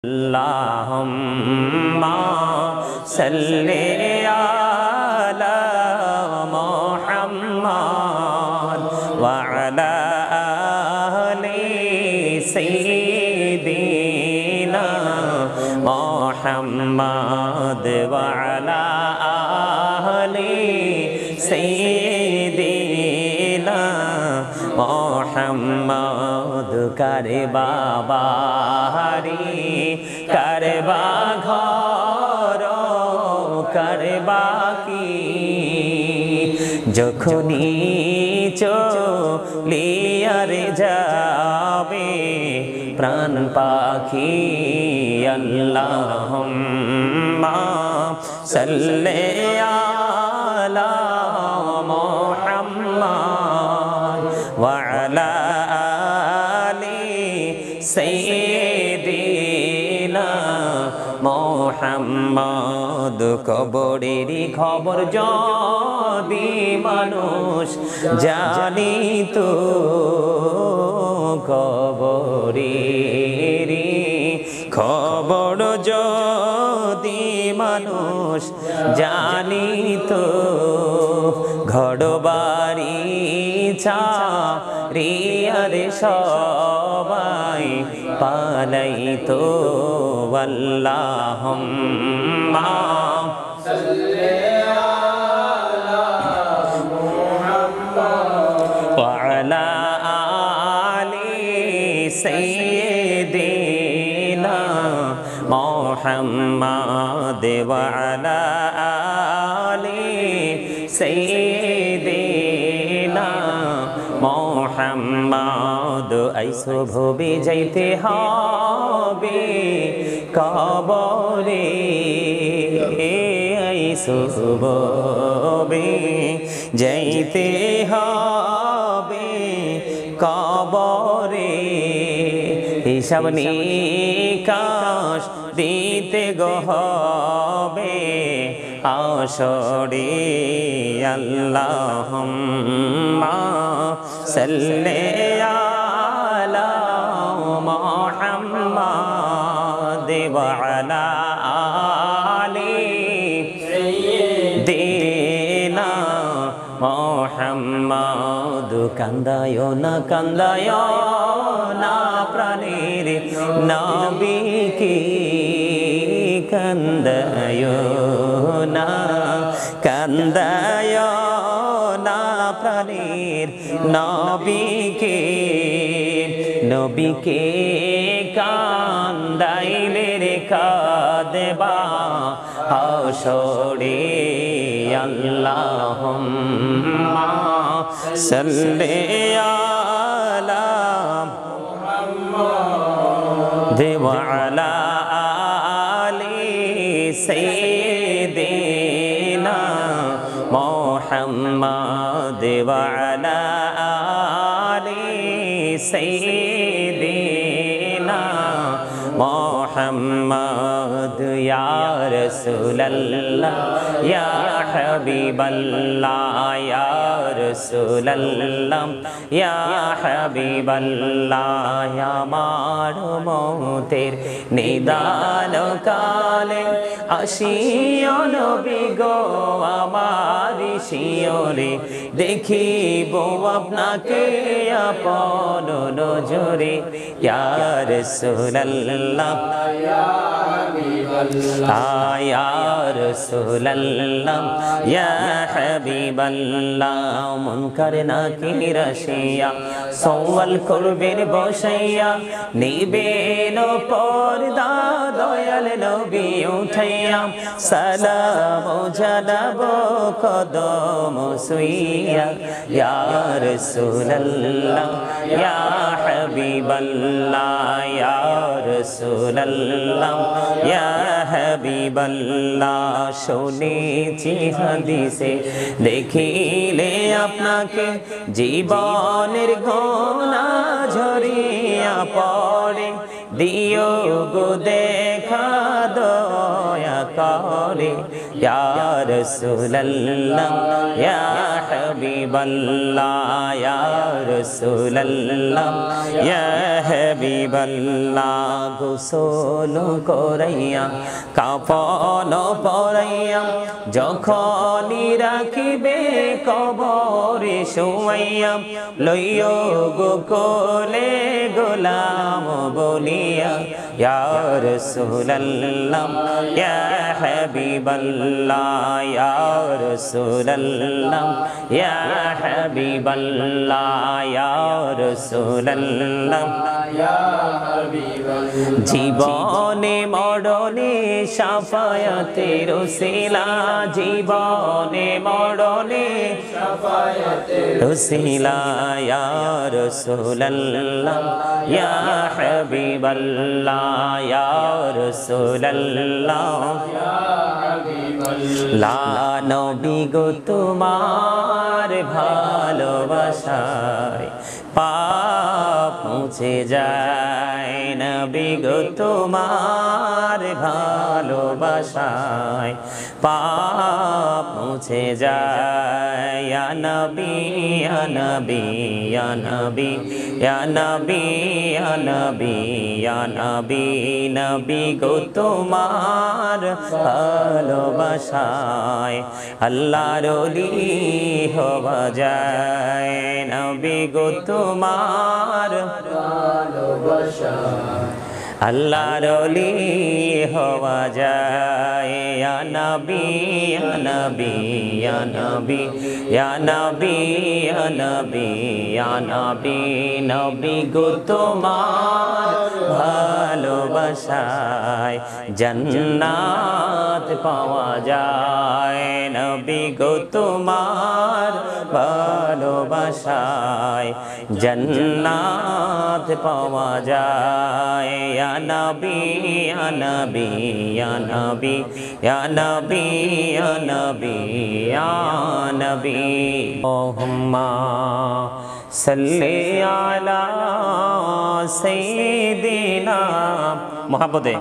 Allahumma salli ala Muhammad wa ala ali sayyidina Muhammad wa ala ali sayyidina Muhammad करे बाबारी करे बाघर करे बाकी যখনি চলিয়ারে যাবে প্রাণ পাখি আল্লাহুম্মা সাল্লি আলা মুহাম্মাদ ওয়া আলা সাইয়্যিদিনা মুহাম্মদ কবরেরই খবর যদি মানুষ জানিত কবরেরই খবর যদি মানুষ জানিত ঘরবাড়ি ছাড়িয়ারে সবাই পালাইতো আল্লাহুম্মা সাল্লি আলা মুহাম্মাদ ওয়া আলা আলি সাইয়্যিদিনা মুহাম্মাদ ওয়া আলা আলি সাইয়্যিদিনা মুহাম্মাদ আইসো ভবে যাইতে হবে কবরে আইসো ভবে যাইতে হবে কবরে হিসাব নিকাশ দিতে গো হবে আসরে আল্লাহুম্মা সাল্লি আলা মুহাম্মাদ ওয়া আলা আলি সাইয়্যিদিনা মুহাম্মাদ কান্দায়ো না প্রাণের নবীকে কান্দায়ো না প্রাণের নবীকে কান্দাইলে রে কাঁদবা হাসরে আল্লাহুম্মা সাল্লি আলা মুহাম্মাদ ওয়া আলা আলি সাইয়্যিদিনা মুহাম্মাদ ওয়া আলা আলি সাইয়্যিদিনা মুহাম্মাদ ইয়া রাসূলুল্লাহ ইয়া হাবিবাল্লাহ ইয়া রাসূলুল্লাহ ইয়া হাবিবাল্লাহ আমার মতের নিদান কালে আসিও নবী গো আমার শিয়রে দেখিব আপনাকে আপন নজরে ইয়া রাসূলুল্লাহ ইয়া হাবিবাল্লাহ ইয়া রাসূলুল্লাহ ইয়া হাবিবাল্লাহ মুনকার নাকির আসিয়া সওয়াল করবেন বসাইয়া নিবেন পর্দা দয়াল নবী উঠাইয়া সালাম জানাবো কদম সুইয়া ইয়া রাসূলুল্লাহ ইয়া হাবিবাল্লাহ ইয়া রাসূলুল্লাহ ইয়া হাবিবাল্লাহ শুনেছি হাদিসে দেখিলে আপনাকে জীবনের গোনা ঝরিয়া পড়ে দিও গো দেখা দয়া করে ইয়া রাসূলুল্লাহ ইয়া হাবিবাল্লাহ ইয়া রাসূলুল্লাহ ইয়া হাবিবাল্লাহ গোসল করাইয়া কাফন পরাইয়া যখনই রাখিবে কবরে শুয়াইয়া লইও গো কোলে গোলাম বলিয়া ইয়া রাসূলুল্লাহ ইয়া হাবিবাল্লাহ ইয়া রাসূলুল্লাহ ইয়া হাবিবাল্লাহ ইয়া রাসূলুল্লাহ ইয়া হাবিবাল্লাহ জীবনে মরণে শাফায়াতের ওসিলা জীবনে মরণে শাফায়াতের ওসিলা ইয়া রাসূলুল্লাহ ইয়া হাবিবাল্লাহ ইয়া রাসূলুল্লাহ ইয়া হাবিবাল্লাহ নবী গো তোমার ভালোবাসায় পাপ মুছে যায় নবী গো তোমার ভালোবাসায় পাপ মুছে যায় ইয়া নবী ইয়া নবী ইয়া নবী ইয়া নবী ইয়া নবী ইয়া নবী নবী গো তোমার ভালোবাসায় আল্লাহর ওলি হওয়া যায় নবী গো তোমার ভালোবাসায় আল্লাহর ওলি হওয়া যায় ইয়া নবী ইয়া নবী ইয়া নবী ইয়া নবী ইয়া নবী ইয়া নবী নবী গো তোমার ভালোবাসায় জান্নাত পাওয়া যায় নবী গো তোমার ভালোবাসায় জান্নাত পাওয়া যায় ইয়া নবী ইয়া নবী ইয়া নবী ইয়া নবী ইয়া নবী ইয়া নবী আল্লাহুম্মা সাল্লি আলা সাইয়্যিদিনা মুহাব্বতে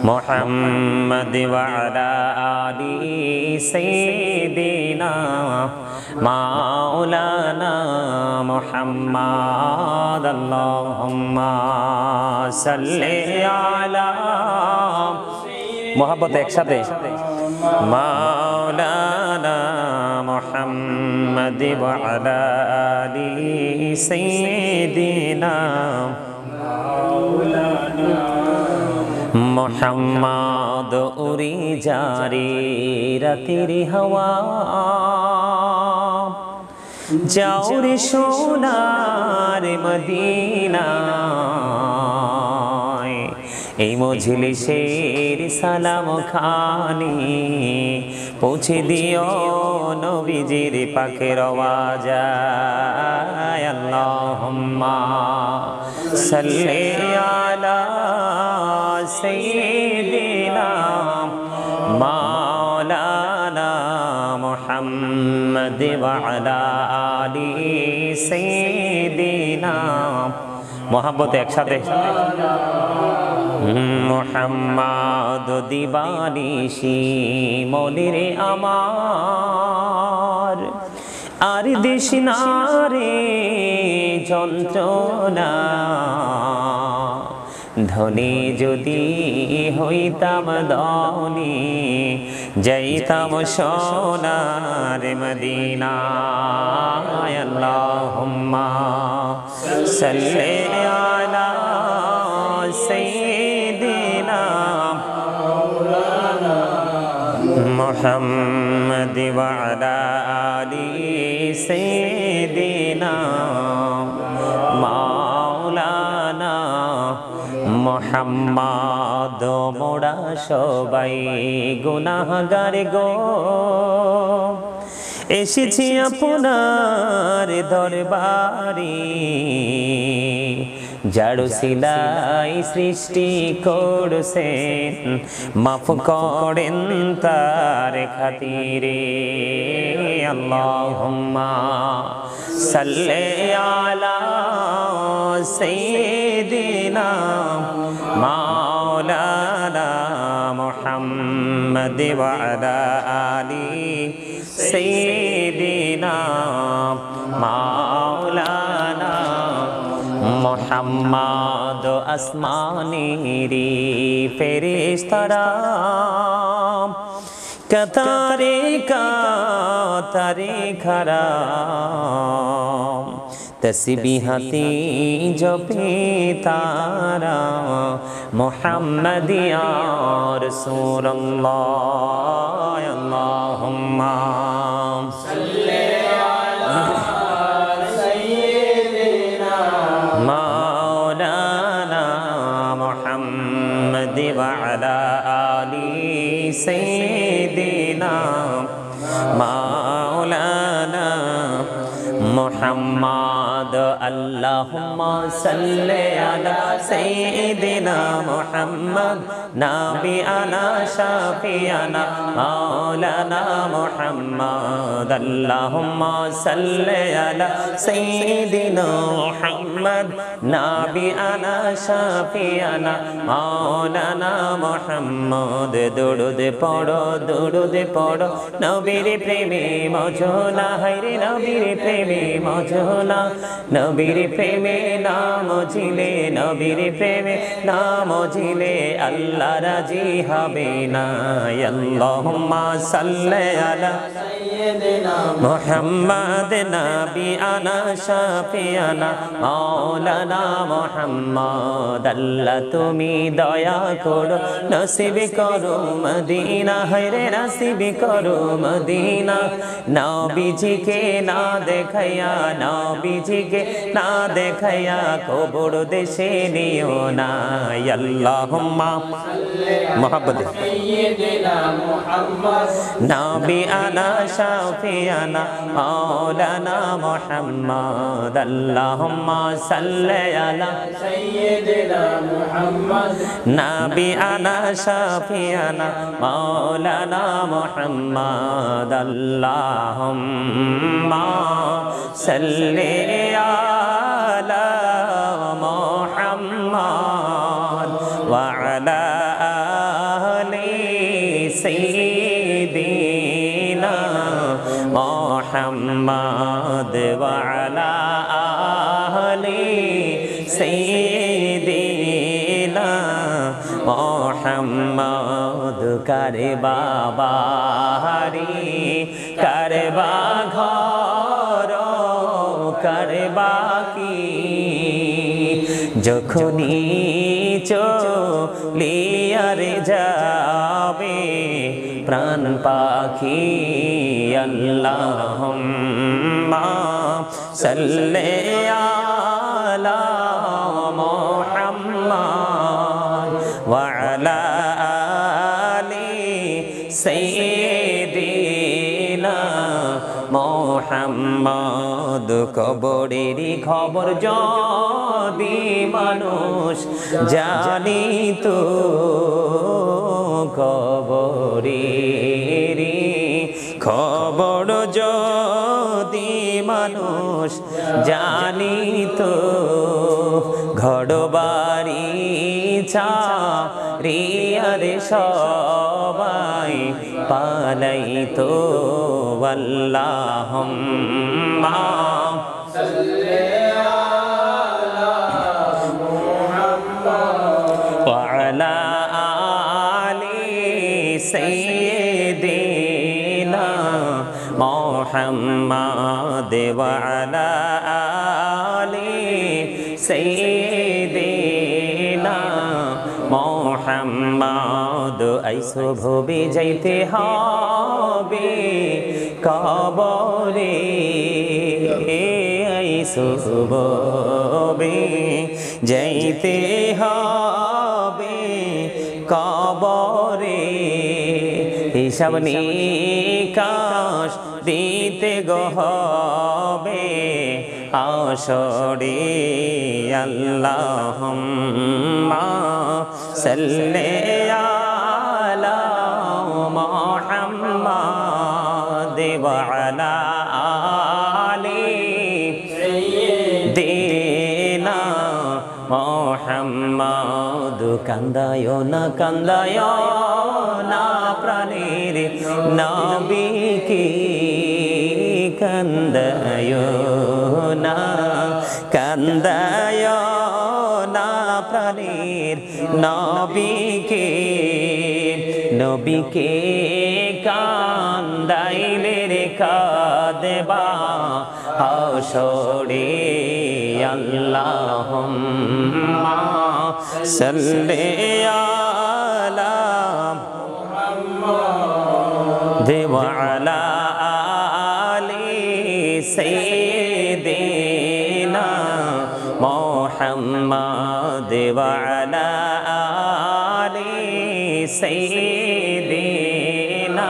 মুহাম্মদ ওয়া আলা আলি সাইয়্যিদিনা মাওলানা মুহাম্মদ আল্লাহুম্মা সাল্লি আলা মুহাব্বতে একসাথে মাওলানা মুহাম্মদ ওয়া আলা আলি সাইয়্যিদিনা মাওলানা মুহাম্মদ উড়ি জারি রাতের হাওয়া যাও রে সোনার মদিনা এই মজলিসের সালাম খানি পৌঁছে দিও নবীজির পাকের আওয়াজায় আল্লাহুম্মা সাল্লি আলা সাইয়্যিদিনা মাওলানা মুহাম্মদ ওয়া আলা আলি সাইয়্যিদিনা মোহাম্মতে একসাথে মুহাম্মদ দিবানিশি মনিরে আমার আর দেশনারে যন্ত্রণা ধনী যদি হইতাম ধনী যাইতাম সোনার মদিনা আল্লাহুম্মা সাল্লি আলা সাইয়্যিদিনা মুহাম্মদ ওয়া আলা আলি সাইয়্যিদিনা মাওলানা মুহাম্মদ মোরা সবাই গুনাহগার গো এসেছি আপনার দরবারে যার সিলাই সৃষ্টি করছেন মাফ করেন তার খাতিরে আল্লাহুম্মা সাল্লি আলা সাইয়্যিদিনা মাওলানা মুহাম্মদ وعلى آل سيدنا مولانا محمد আসমানেরি ফেরেশতারা কাতারে কাতারে খারা তসবিহাতি জপে তারা মুহাম্মাদিয়া রাসূলুল্লাহ আল্লাহুম্মা সাল্লি আলা সাইয়্যিদিনা মাওলানা মুহাম্মাদ ওয়া আলা আলি সাইয়্যিদিনা মাওলানা মুহাম্মদ আল্লাহুম্মা সাল্লি আলা সাইয়্যিদিনা মুহাম্মদ নাবিয়ানা শাফিয়ানা মাওলানা মুহাম্মদ আল্লাহুম্মা সাল্লি আলা সাইয়্যিদিনা মুহাম্মদ নাবিয়ানা শাফিয়ানা মাওলানা মুহাম্মদ দরুদ পড়ো নবীর প্রেমে মজনা হায়রে নবীর প্রেমে মজনা নবীর প্রেমে নাম জিলে নবীর প্রেমে নাম জিলে আল্লাহ রাজি হবে না আল্লাহুম্মা সাল্লি আলা সাইয়্যিদিনা মুহাম্মদ নাবিয়ানা শাফিয়ানা মাওলানা মুহাম্মদ আল্লাহ তুমি দয়া করো নসিব করো মদিনা হায়রে নসিব করো মদিনা নবীজিকে না দেখাইয়া নবীজিকে না দেখাইয়া কবর দেশে নিও না আল্লাহুম্মা মুহাম্মদ সাইয়্যিদিনা মুহাম্মদ নাবিয়ানা শাফিয়ানা মাওলানা মুহাম্মদ আল্লাহুম্মা সাল্লি আলা সাইয়্যিদিনা মুহাম্মদ নাবিয়ানা শাফিয়ানা মাওলানা মুহাম্মদ আল্লাহুম্মা সাল্লি আলা মুহাম্মদ ওয়া আলা আলি সাইয়্যিদিনা মুহাম্মদ ওয়া আলা আলি সাইয়্যিদিনা মুহাম্মদ কারে বাবারি কারে ঘর কারে বাকি যখনই চলিয়ারে যাবে প্রাণ পাখি আল্লাহুম্মা সাল্লি আলা মুহাম্মদ ওয়া আলা আলি সাইয়্যিদিনা মুহাম্মদ কবরেরই খবর যদি মানুষ জানিত কবরেরই খবর যদি মানুষ জানিত ঘরবাড়ি ছাড়িয়ারে সবাই পালাইতো আল্লাহুম্মা সাল্লি আলা মুহাম্মদ ওয়া আলা আলি সাইয়্যিদিনা মুহাম্মদ ওয়া আলা আলি সাইয়্যিদিনা মুহাম্মদ আইসো ভবে যাইতে হবে কবরে আইসো ভবে যাইতে হবে কবরে হিসাব নিকাশ দিতে গহবে আসরে আল্লাহুম্মা সাল্লি আলা মুহাম্মাদ ওয়া আলা আলি সাইয়্যিদিনা মুহাম্মাদ কান্দায় না প্রাণের নবীকে কান্দায় না প্রাণের নবীকে কান্দাইলে রে কাঁদবা হাসরে আল্লাহুম্মা সাল্লি আলা মুহাম্মাদ ওয়া আলা আলি সাইয়্যিদিনা মুহাম্মাদ ওয়া আলা আলি সাইয়্যিদিনা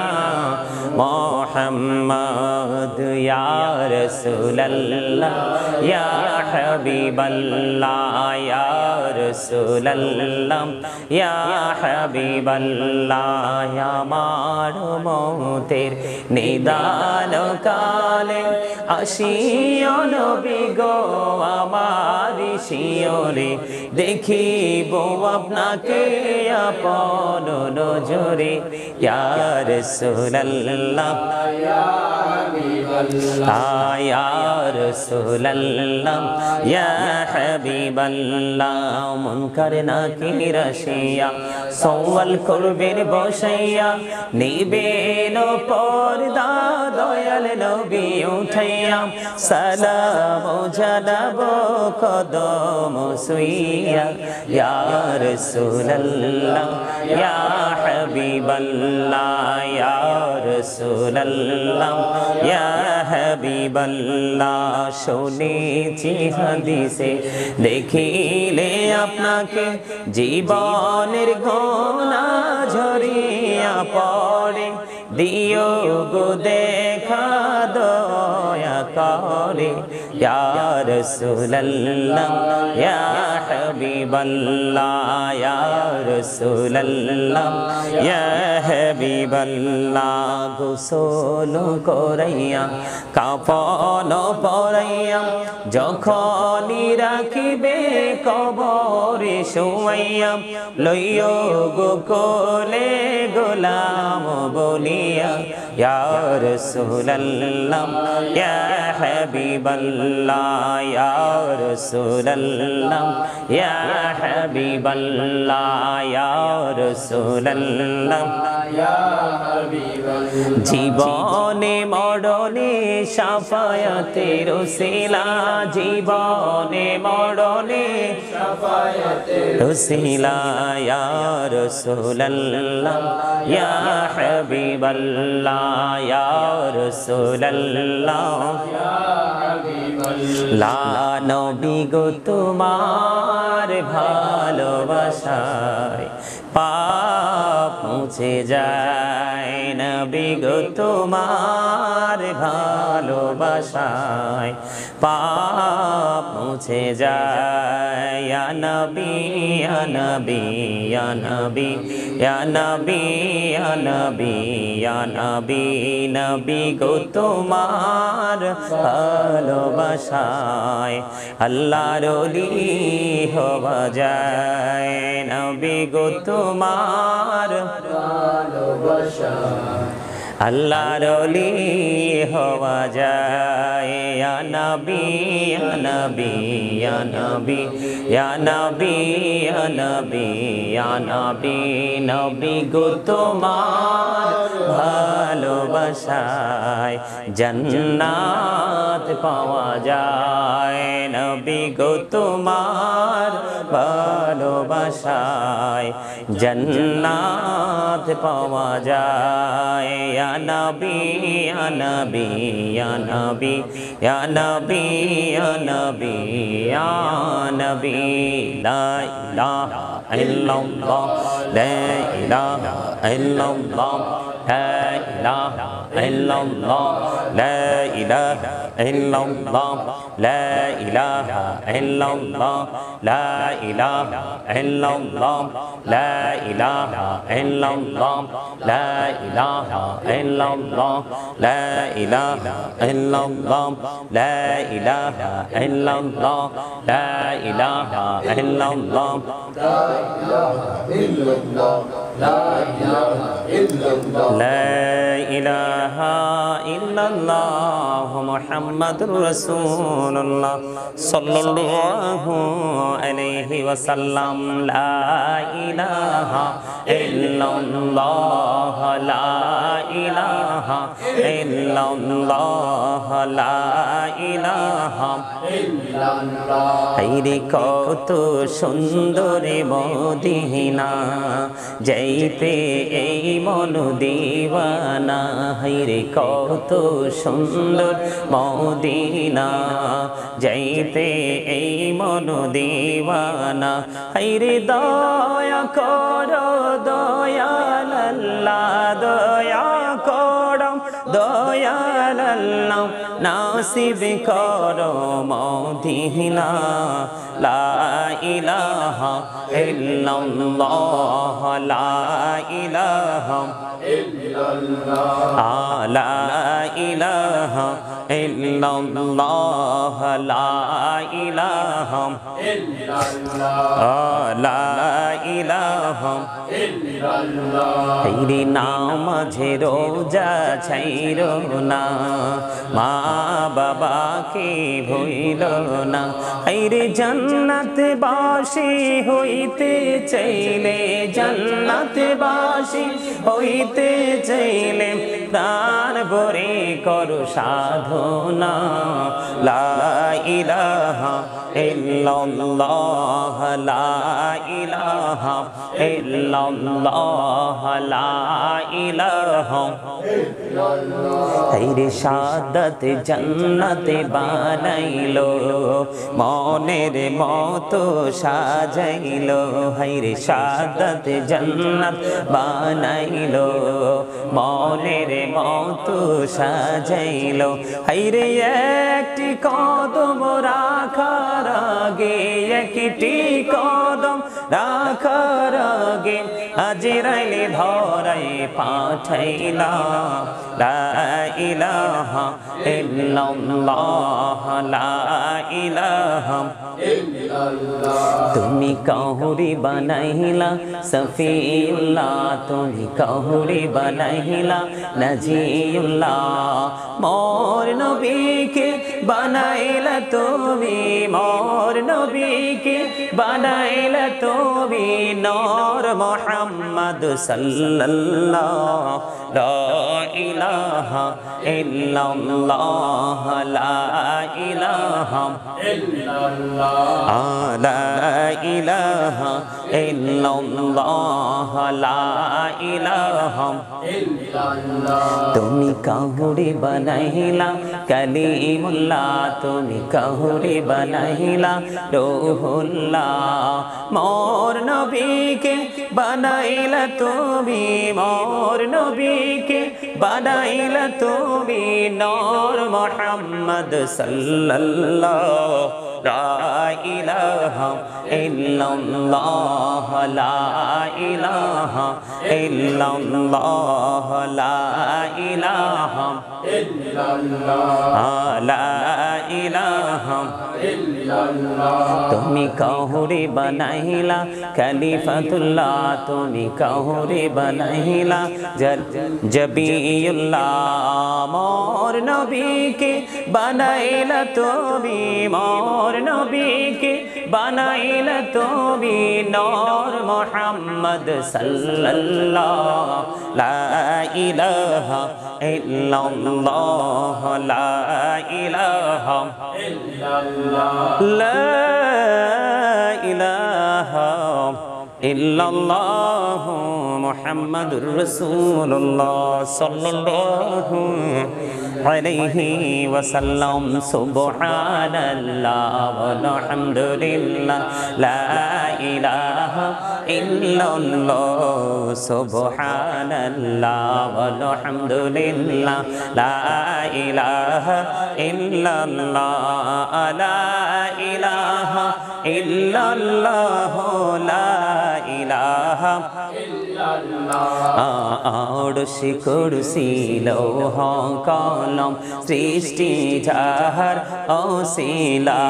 মুহাম্মাদ ইয়া রাসূলুল্লাহ ইয়া হাবিবাল্লাহ ইয়া রাসূলুল্লাহ ইয়া হাবিবাল্লাহ আমার মতের নিদান কালে আসিও নবী গো আমার শিয়রে দেখিব আপনাকে আপন নজরে ইয়া রাসূলুল্লাহ ইয়া হাবিবাল্লাহ ইয়া রাসূলুল্লাহ ইয়া হাবিবাল্লাহ মুনকার নাকির আসিয়া সওয়াল করবেন বসাইয়া নিবেন পর্দা দয়াল নবী উঠাইয়া সালাম জানাবো কদম সুইয়া ইয়া রাসূলুল্লাহ ইয়া হাবিবাল্লাহ ইয়া রাসূলুল্লাহ ইয়া হাবিবাল্লাহ শুনেছি হাদিসে দেখিলে আপনাকে জীবনের গোনা ঝরিয়া পড়ে দিও গো দেখা দয়া করে ইয়া রাসূলুল্লাহ ইয়া হাবিবাল্লাহ ইয়া রাসূলুল্লাহ ইয়া হাবিবাল্লাহ গোসল করাইয়া কাফন পরাইয়া যখনই রাখিবে কবরে শুয়াইয়া লইও গো কোলে গোলাম বলিয়া ইয়া রাসূলুল্লাহ ইয়া হাবিবাল্লাহ ইয়া রাসূলুল্লাহ ইয়া হাবিবাল্লাহ ইয়া রাসূলুল্লাহ ইয়া হাবিবাল্লাহ জীবনে মরণে শাফায়াতের ওসিলা জীবনে মরণে শাফায়াতের ওসিলা ইয়া রাসূলুল্লাহ ইয়া হাবিবাল্লাহ ইয়া রাসূলুল্লাহ ইয়া হাবিবাল্লাহ নবী গো তোমার ভালোবাসায় পাপ মুছে যায় নবী গো তোমার ভালোবাসায় পাপ মুছে যায় ইয়া নবী ইয়া নবী ইয়া নবী ইয়া নবী ইয়া নবী ইয়া নবী নবী গো তোমার ভালোবাসায় আল্লাহর ওলি হওয়া যায় নবী গো তোমার ভালোবাসায় আল্লাহর ওলি হওয়া যায় ইয়া নবী ইয়া নবী ইয়া নবী ইয়া নবী ইয়া নবী ইয়া নবী নবী গো তোমার ভালোবাসায় জান্নাত পাওয়া যায় নবী গো তোমার ভালোবাসায় জান্নাত পাওয়া যায় ইয়া নবী ইয়া নবী ইয়া নবী ইয়া নবী ইয়া নবী ইয়া নবী লা ইলাহা ইল্লাল্লাহ লা ইলাহা ইল্লাল্লাহ লা ইলাহা ইল্লাল্লাহ লা ইলাহা ইল্লাল্লাহ লা ইলাহা ইল্লাল্লাহ লা ইলাহা ইল্লাল্লাহ লা ইলাহা ইল্লাল্লাহ লা ইলাহা ইল্লাল্লাহ লা ইলাহা ইল্লাল্লাহ লা ইলাহা ইল্লাল্লাহ লা ইলাহা ইল্লাল্লাহ ইলাহা ইল্লাল্লাহ মুহাম্মাদুর রাসূলুল্লাহ সাল্লাল্লাহু আলাইহি ওয়াসাল্লাম লা ইলাহা ইল্লাল্লাহ লা ইলাহা ইল্লাল্লাহ লা ইলাহা ইল্লাল্লাহ হায়রে কত সুন্দর মদিনা যাইতে এই মন দিওয়ানা হায়রে কত সুন্দর মদিনা যাইতে এই মন দিওয়ানা হায়রে দয়া করো দয়াল আল্লাহ দয়া করো দয়াল আল্লাহ নাসিব করো মদিনা লা ইলাহা ইল্লাল্লাহ লা ইলাহা ইল্লাল্লাহ লা ইলাহা ইল্লাল্লাহ লা ইলাহা ইল্লাল্লাহ লা ইলাহা ইল্লাল্লাহ হায়রে নামাজে রোজা ছাইরো না মা বাবাকে ভুইলো না হায়রে জান্নাতে বাসী হইতে চাইলে জান্নাতে বাসী হইতে চাইলে প্রাণ ভরে করো সাধনা লা ইলাহা ইল্লাল্লাহ লা ইলাহা ইল্লাল্লাহ লা ইলাহা হায়রে শাহাদাত জান্নাতে বানাইলো মনের মতো সাজাইলো হায়রে শাহাদাত জান্নাত বানাইলো মনের মতো সাজাইলো হায়রে একটি কদম রাখার আগে একটি কদম রাখার আগে আজরাইল ধরাই পাঠাইলা লা ইলাহা ইল্লাল্লাহ লা ইলাহা ইল্লাল্লাহ তুমি কাহুরি বানাইলা সফিউল্লাহ তুমি কাহুরি বানাইলা নাজিউল্লাহ মোর নবীকে বানাইলা তুমি মোর নবীকে বানাইলা তুমি নূর মুহাম্মদ সাল্লাল্লাহু লা ইলাহা ইল্লাল্লাহ লা ইলাহা ইল্লাল্লাহ লা ইলাহা ইল্লাল্লাহ লা ইলাহা ইল্লাল্লাহ তুমি কাহুরি বানাইলা কালিমুল্লাহ তুমি কাহুরি বানাইলা রূহুল্লাহ মোর নবীকে বানাইলা তুমি মোর নবীকে বানাইলা তুমি নূর মুহাম্মদ সাল্লাল্লাহু লা ইলাহা ইল্লাল্লাহ লা ইলাহা ইল্লাল্লাহ লা ইলাহা ইল্লাল্লাহ লা ইলাহা ইল্লাল্লাহ তুমি কাহুরি বানাইলা খলিফাতুল্লাহ তুমি কাহুরি বানাইলা জবিউল্লাহ মোর নবীকে বানাইলা তুমি মোর নবীকে বানাইলা তুমি নূর মুহাম্মদ সাল্লাল্লাহু লা ইলাহা ইল্লাল্লাহ লা ইলাহা ইল্লাল্লাহ লা ইলাহা ইল্লাল্লাহ মুহাম্মাদুর রাসূলুল্লাহ সাল্লাল্লাহু আলাইহি ওয়াসাল্লাম সুবহানাল্লাহ ওয়ালহামদুলিল্লাহ লা ইলাহা ইল্লাল্লাহ সুবহানাল্লাহ ওয়ালহামদুলিল্লাহ লা ইলাহা ইল্লাল্লাহ লা ইলাহা ইল্লাল্লাহ লা ইলাহা ইলাহা আরশি কুরসি লৌহ কলম সৃষ্টি যাহার অসিলা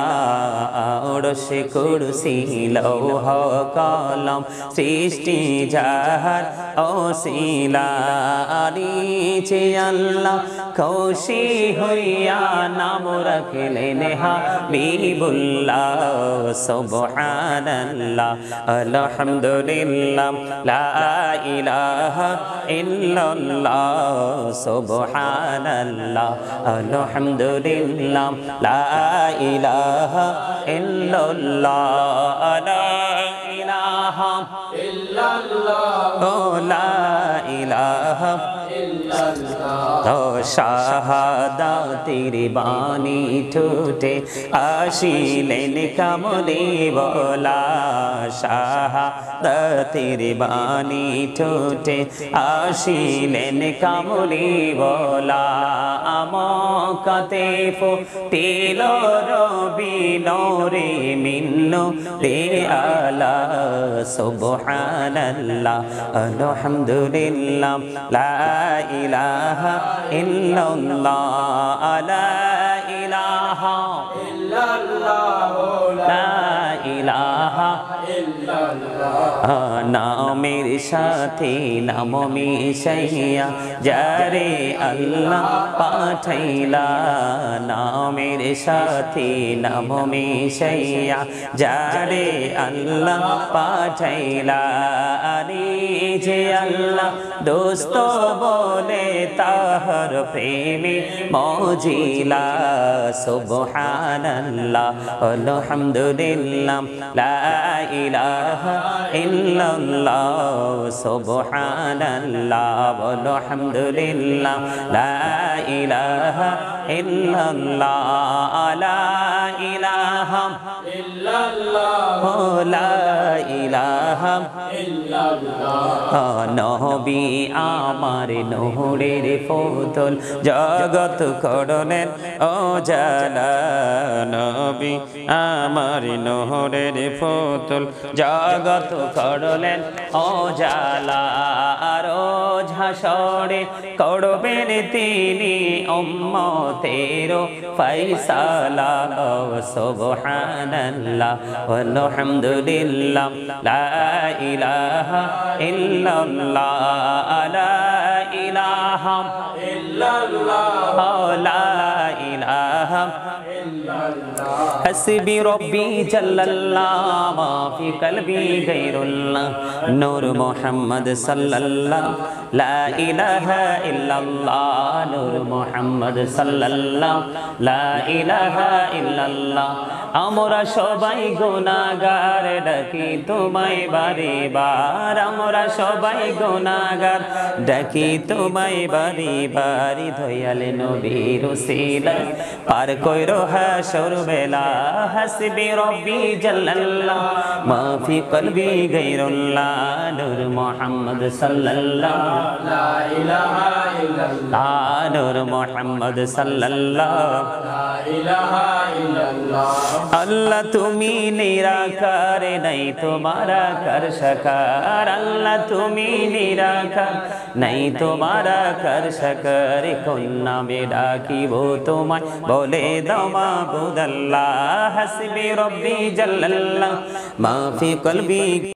আরশি কুরসি লৌহ কলম সৃষ্টি যাহার অসিলা নিচে আল্লাহ খুশি হইয়া নাম রাখলেন হাবিবুল্লাহ সুবহানাল্লাহ আলহামদুলিল্লাহ লা ইলাহা ইল্লাল্লাহ সুবহানাল্লাহ আলহামদুলিল্লাহ লা ইলাহা ইল্লাল্লাহ লা ইলাহা ইল্লাল্লাহ লা ইলাহা তো শাহাদাতের বাণী ঠোঁটে আসিলেন কামলি বলা শাহাদাতের বাণী ঠোঁটে আসিলেন কামলি বলা আমকাতে ফুটিল রবি নূরে মিন্নো রে আলা সুবহানাল্লাহ আলহামদুলিল্লাহ লা ইলাহা ইল্লাল্লাহ লা ইলাহা ইল্লাল্লাহ লা ইলাহা ইল্লাল্লাহ নামের সাথে নাম মিশাইয়া যারে আল্লাহ পাঠাইলা নামের সাথে নাম মিশাইয়া যারে আল্লাহ পাঠাইলা যে আল্লাহ দোস্ত বলে তাহার প্রেমে মজিলা সুবহানাল্লাহ আলহামদুলিল্লাহ লা ইলাহা ইল্লাল্লাহ সুবহানাল্লাহ আলহামদুলিল্লাহ লা ইলাহা ইল্লাল্লাহ লা ইলাহা ইল্লাল্লাহ লা ইলাহা নবী আমার নহরের ফতুল জগৎ করলেন ও জালা নবী আমার নহরের ফতুল জগৎ করলেন ও জালা রোজ হাসরে করবেন তিনি উম্মতের ফয়সালা সুবহানাল্লাহ আলহামদুলিল্লাহ লা ইলাহা ইল্লাল্লাহ লা ইলাহা ইল্লাল্লাহ লা ইলাহা حسبي ربي جل الله ما في قلبي غير الله نور محمد صلى الله لا إله إلا الله نور محمد صلى الله لا إله إلا الله আমরা সবাই গুনাহগার ডাকি তোমায় বারে বার আমরা সবাই গুনাহগার ডাকি তোমায় বারে বারে দয়াল নবীর ওসিলায় পার কইরো হাসর বেলা হাসবি রব্বি জাল্লাল্লাহ মা ফি কলবি গায়রুল্লাহ নূর মুহাম্মদ সাল্লাল্লাহ লা ইলাহা ইল্লাল্লাহ নূর মুহাম্মদ সাল্লাল্লাহ লা ইলাহা ইল্লাল্লাহ আল্লাহ তুমি নিরাকার নাই তোমারা কর সাকার আল্লাহ তুমি নিরাকার নাই তোমারা কর সাকার কোন নামে ডাকিব তোমায় বলে দাও মাবুদ আল্লাহ হাসবি রব্বি জাল্লাল্লাহ মা ফি কলবি